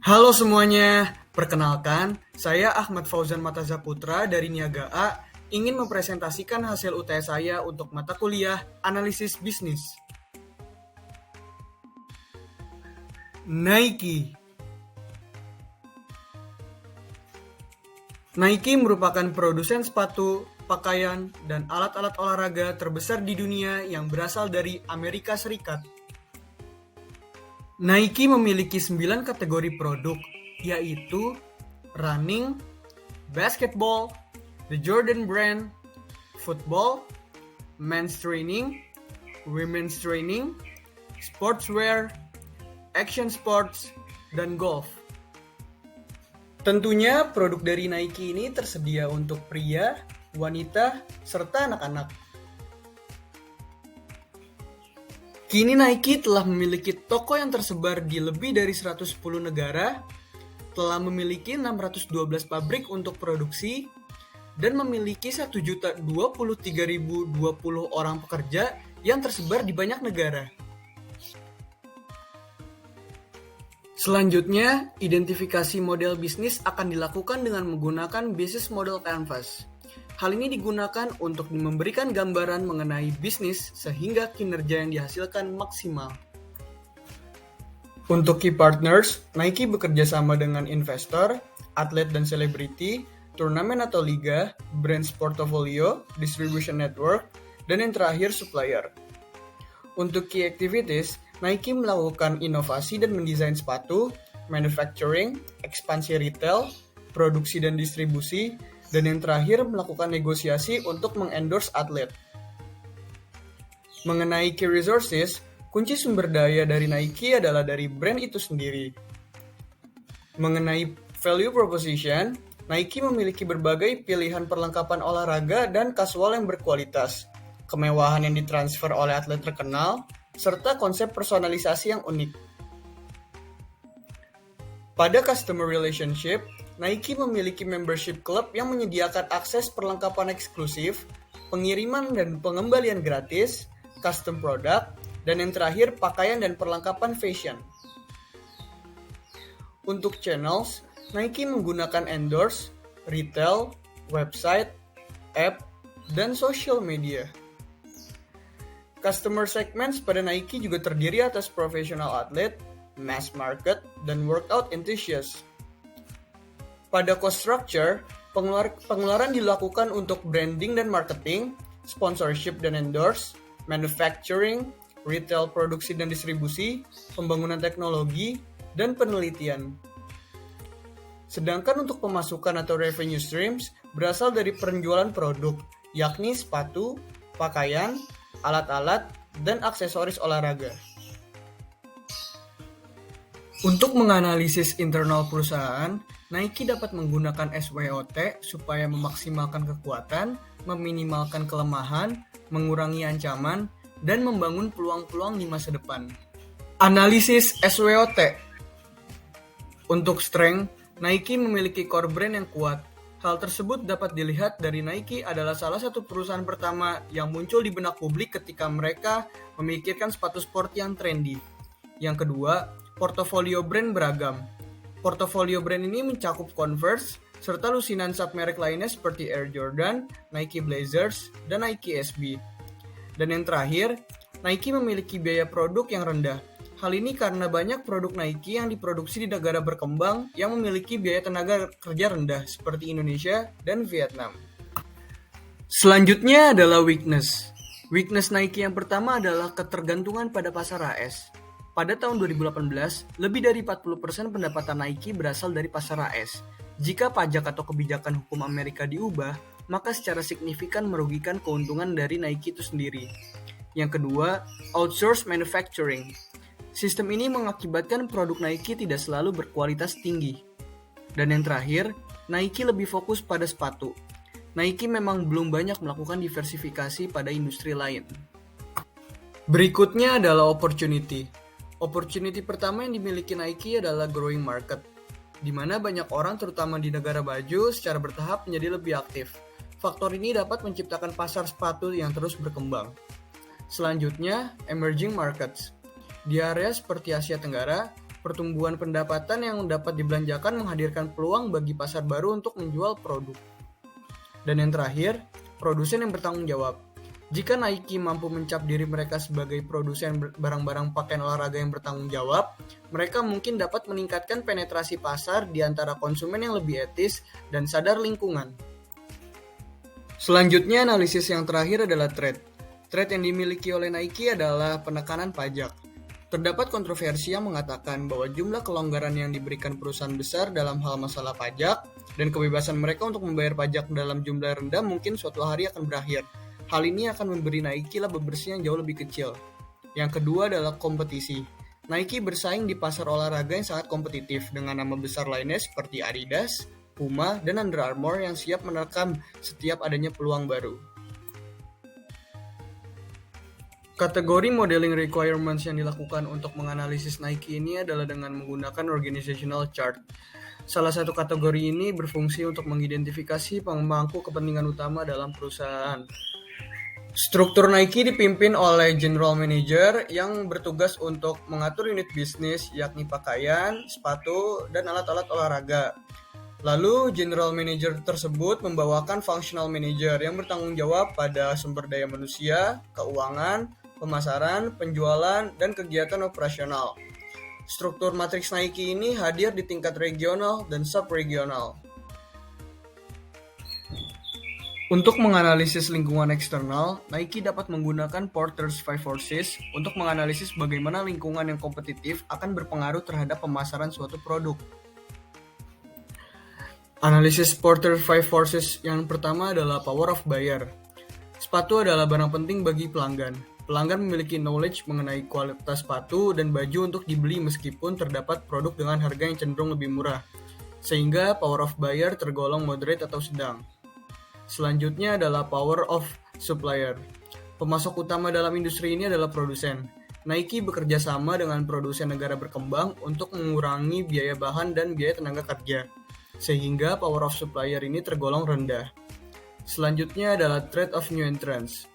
Halo semuanya, perkenalkan, saya Ahmad Fauzan Mataza Putra dari Niaga A ingin mempresentasikan hasil UTS saya untuk mata kuliah Analisis Bisnis. Nike. Nike merupakan produsen sepatu, pakaian, dan alat-alat olahraga terbesar di dunia yang berasal dari Amerika Serikat. Nike memiliki 9 kategori produk, yaitu running, basketball, the Jordan Brand, football, men's training, women's training, sportswear, action sports, dan golf. Tentunya produk dari Nike ini tersedia untuk pria, wanita, serta anak-anak. Kini Nike telah memiliki toko yang tersebar di lebih dari 110 negara, telah memiliki 612 pabrik untuk produksi, dan memiliki 1.023.020 orang pekerja yang tersebar di banyak negara. Selanjutnya, identifikasi model bisnis akan dilakukan dengan menggunakan Business Model Canvas. Hal ini digunakan untuk memberikan gambaran mengenai bisnis sehingga kinerja yang dihasilkan maksimal. Untuk key partners, Nike bekerja sama dengan investor, atlet dan selebriti, turnamen atau liga, brands portfolio, distribution network, dan yang terakhir supplier. Untuk key activities, Nike melakukan inovasi dan mendesain sepatu, manufacturing, ekspansi retail, produksi dan distribusi, dan yang terakhir melakukan negosiasi untuk mengendorse atlet. Mengenai key resources, kunci sumber daya dari Nike adalah dari brand itu sendiri. Mengenai value proposition, Nike memiliki berbagai pilihan perlengkapan olahraga dan kasual yang berkualitas, kemewahan yang ditransfer oleh atlet terkenal, serta konsep personalisasi yang unik. Pada customer relationship, Nike memiliki membership club yang menyediakan akses perlengkapan eksklusif, pengiriman dan pengembalian gratis, custom product, dan yang terakhir pakaian dan perlengkapan fashion. Untuk channels, Nike menggunakan endorse, retail, website, app, dan social media. Customer segments pada Nike juga terdiri atas professional atlet, mass market, dan workout enthusiasts. Pada cost structure, pengeluaran dilakukan untuk branding dan marketing, sponsorship dan endorse, manufacturing, retail produksi dan distribusi, pembangunan teknologi, dan penelitian. Sedangkan untuk pemasukan atau revenue streams berasal dari penjualan produk, yakni sepatu, pakaian, alat-alat, dan aksesoris olahraga. Untuk menganalisis internal perusahaan, Nike dapat menggunakan SWOT supaya memaksimalkan kekuatan, meminimalkan kelemahan, mengurangi ancaman, dan membangun peluang-peluang di masa depan. Analisis SWOT. Untuk strength, Nike memiliki core brand yang kuat. Hal tersebut dapat dilihat dari Nike adalah salah satu perusahaan pertama yang muncul di benak publik ketika mereka memikirkan sepatu sport yang trendy. Yang kedua, portofolio brand beragam. Portofolio brand ini mencakup Converse, serta lusinan submerek lainnya seperti Air Jordan, Nike Blazers, dan Nike SB. Dan yang terakhir, Nike memiliki biaya produk yang rendah. Hal ini karena banyak produk Nike yang diproduksi di negara berkembang yang memiliki biaya tenaga kerja rendah seperti Indonesia dan Vietnam. Selanjutnya adalah weakness. Weakness Nike yang pertama adalah ketergantungan pada pasar AS. Pada tahun 2018, lebih dari 40% pendapatan Nike berasal dari pasar AS. Jika pajak atau kebijakan hukum Amerika diubah, maka secara signifikan merugikan keuntungan dari Nike itu sendiri. Yang kedua, outsource manufacturing. Sistem ini mengakibatkan produk Nike tidak selalu berkualitas tinggi. Dan yang terakhir, Nike lebih fokus pada sepatu. Nike memang belum banyak melakukan diversifikasi pada industri lain. Berikutnya adalah opportunity. Opportunity pertama yang dimiliki Nike adalah growing market, di mana banyak orang terutama di negara baju secara bertahap menjadi lebih aktif. Faktor ini dapat menciptakan pasar sepatu yang terus berkembang. Selanjutnya, emerging markets. Di area seperti Asia Tenggara, Pertumbuhan pendapatan yang dapat dibelanjakan menghadirkan peluang bagi pasar baru untuk menjual produk. Dan yang terakhir, produsen yang bertanggung jawab. Jika Nike mampu mencap diri mereka sebagai produsen barang-barang pakaian olahraga yang bertanggung jawab, mereka mungkin dapat meningkatkan penetrasi pasar di antara konsumen yang lebih etis dan sadar lingkungan. Selanjutnya, analisis yang terakhir adalah trade. Trade yang dimiliki oleh Nike adalah penekanan pajak. Terdapat kontroversi yang mengatakan bahwa jumlah kelonggaran yang diberikan perusahaan besar dalam hal masalah pajak dan kebebasan mereka untuk membayar pajak dalam jumlah rendah mungkin suatu hari akan berakhir. Hal ini akan memberi Nike laba bersih yang jauh lebih kecil. Yang kedua adalah kompetisi. Nike bersaing di pasar olahraga yang sangat kompetitif dengan nama besar lainnya seperti Adidas, Puma, dan Under Armour yang siap menerkam setiap adanya peluang baru. Kategori modeling requirements yang dilakukan untuk menganalisis Nike ini adalah dengan menggunakan organizational chart. Salah satu kategori ini berfungsi untuk mengidentifikasi pemangku kepentingan utama dalam perusahaan. Struktur Nike dipimpin oleh General Manager yang bertugas untuk mengatur unit bisnis yakni pakaian, sepatu, dan alat-alat olahraga. Lalu, General Manager tersebut membawakan Functional Manager yang bertanggung jawab pada sumber daya manusia, keuangan, pemasaran, penjualan, dan kegiatan operasional. Struktur matriks Nike ini hadir di tingkat regional dan subregional. Untuk menganalisis lingkungan eksternal, Nike dapat menggunakan Porter's Five Forces untuk menganalisis bagaimana lingkungan yang kompetitif akan berpengaruh terhadap pemasaran suatu produk. Analisis Porter's Five Forces yang pertama adalah Power of Buyer. Sepatu adalah barang penting bagi pelanggan. Pelanggan memiliki knowledge mengenai kualitas sepatu dan baju untuk dibeli meskipun terdapat produk dengan harga yang cenderung lebih murah, sehingga power of buyer tergolong moderate atau sedang. Selanjutnya adalah power of supplier. Pemasok utama dalam industri ini adalah produsen. Nike bekerja sama dengan produsen negara berkembang untuk mengurangi biaya bahan dan biaya tenaga kerja, sehingga power of supplier ini tergolong rendah. Selanjutnya adalah threat of new entrants.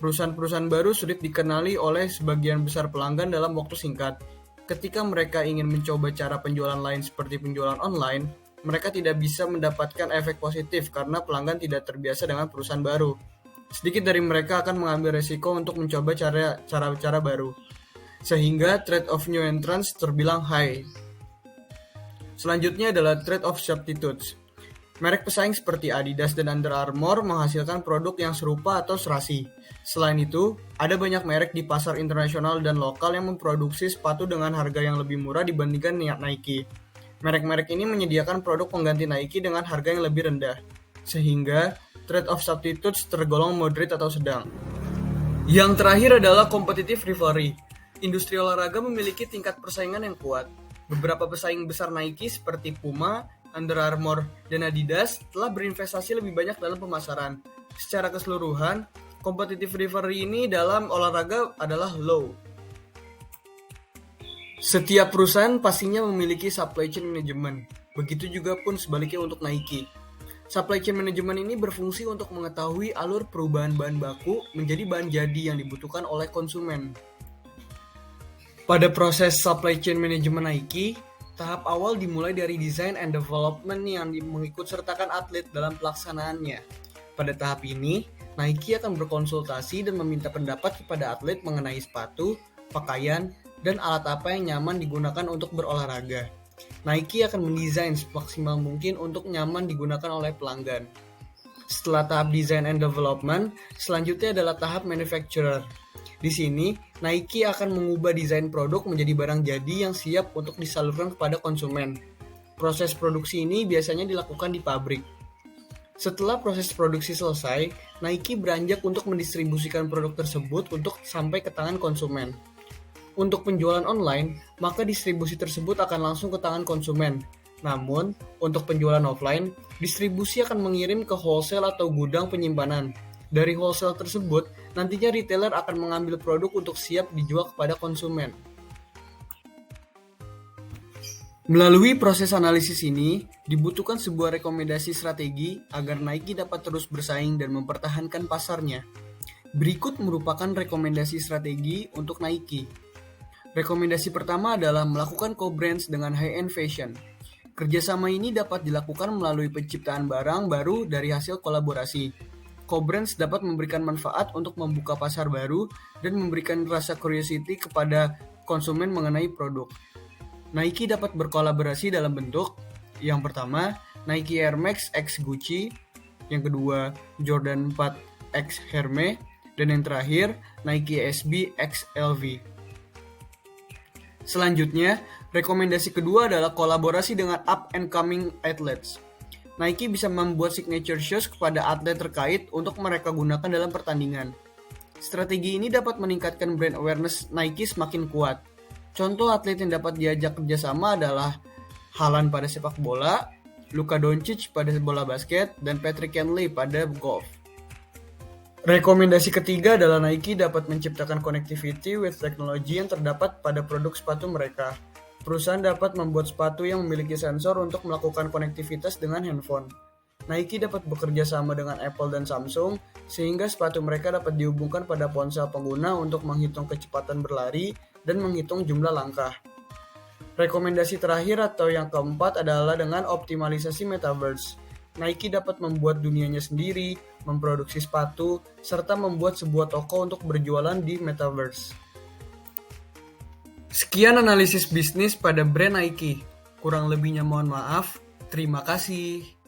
Perusahaan-perusahaan baru sulit dikenali oleh sebagian besar pelanggan dalam waktu singkat. Ketika mereka ingin mencoba cara penjualan lain seperti penjualan online, mereka tidak bisa mendapatkan efek positif karena pelanggan tidak terbiasa dengan perusahaan baru. Sedikit dari mereka akan mengambil resiko untuk mencoba cara-cara baru, sehingga threat of new entrants terbilang high. Selanjutnya adalah threat of substitutes. Merek pesaing seperti Adidas dan Under Armour menghasilkan produk yang serupa atau serasi. Selain itu, ada banyak merek di pasar internasional dan lokal yang memproduksi sepatu dengan harga yang lebih murah dibandingkan Nike. Merek-merek ini menyediakan produk pengganti Nike dengan harga yang lebih rendah, sehingga threat of substitutes tergolong moderate atau sedang. Yang terakhir adalah competitive rivalry. Industri olahraga memiliki tingkat persaingan yang kuat. Beberapa pesaing besar Nike seperti Puma, Under Armour, dan Adidas telah berinvestasi lebih banyak dalam pemasaran. Secara keseluruhan, competitive rivalry ini dalam olahraga adalah low. Setiap perusahaan pastinya memiliki supply chain management. Begitu juga pun sebaliknya untuk Nike. Supply chain management ini berfungsi untuk mengetahui alur perubahan bahan baku menjadi bahan jadi yang dibutuhkan oleh konsumen. Pada proses supply chain management Nike, tahap awal dimulai dari design and development yang mengikut sertakan atlet dalam pelaksanaannya. Pada tahap ini, Nike akan berkonsultasi dan meminta pendapat kepada atlet mengenai sepatu, pakaian, dan alat apa yang nyaman digunakan untuk berolahraga. Nike akan mendesain semaksimal mungkin untuk nyaman digunakan oleh pelanggan. Setelah tahap design and development, selanjutnya adalah tahap manufacturer. Di sini, Nike akan mengubah desain produk menjadi barang jadi yang siap untuk disalurkan kepada konsumen. Proses produksi ini biasanya dilakukan di pabrik. Setelah proses produksi selesai, Nike beranjak untuk mendistribusikan produk tersebut untuk sampai ke tangan konsumen. Untuk penjualan online, maka distribusi tersebut akan langsung ke tangan konsumen. Namun, untuk penjualan offline, distribusi akan mengirim ke wholesale atau gudang penyimpanan. Dari wholesale tersebut, nantinya retailer akan mengambil produk untuk siap dijual kepada konsumen. Melalui proses analisis ini, dibutuhkan sebuah rekomendasi strategi agar Nike dapat terus bersaing dan mempertahankan pasarnya. Berikut merupakan rekomendasi strategi untuk Nike. Rekomendasi pertama adalah melakukan co-brands dengan high-end fashion. Kerjasama ini dapat dilakukan melalui penciptaan barang baru dari hasil kolaborasi. Co-brands dapat memberikan manfaat untuk membuka pasar baru dan memberikan rasa curiosity kepada konsumen mengenai produk. Nike dapat berkolaborasi dalam bentuk yang pertama, Nike Air Max X Gucci, yang kedua, Jordan 4 X Hermes, dan yang terakhir, Nike SB X LV. Selanjutnya, rekomendasi kedua adalah kolaborasi dengan up-and-coming athletes. Nike bisa membuat signature shoes kepada atlet terkait untuk mereka gunakan dalam pertandingan. Strategi ini dapat meningkatkan brand awareness Nike semakin kuat. Contoh atlet yang dapat diajak kerjasama adalah Haaland pada sepak bola, Luka Doncic pada bola basket, dan Patrick Cantlay pada golf. Rekomendasi ketiga adalah Nike dapat menciptakan connectivity with technology yang terdapat pada produk sepatu mereka. Perusahaan dapat membuat sepatu yang memiliki sensor untuk melakukan konektivitas dengan handphone. Nike dapat bekerja sama dengan Apple dan Samsung, sehingga sepatu mereka dapat dihubungkan pada ponsel pengguna untuk menghitung kecepatan berlari dan menghitung jumlah langkah. Rekomendasi terakhir atau yang keempat adalah dengan optimalisasi metaverse. Nike dapat membuat dunianya sendiri, memproduksi sepatu, serta membuat sebuah toko untuk berjualan di metaverse. Sekian analisis bisnis pada brand Nike. Kurang lebihnya mohon maaf. Terima kasih.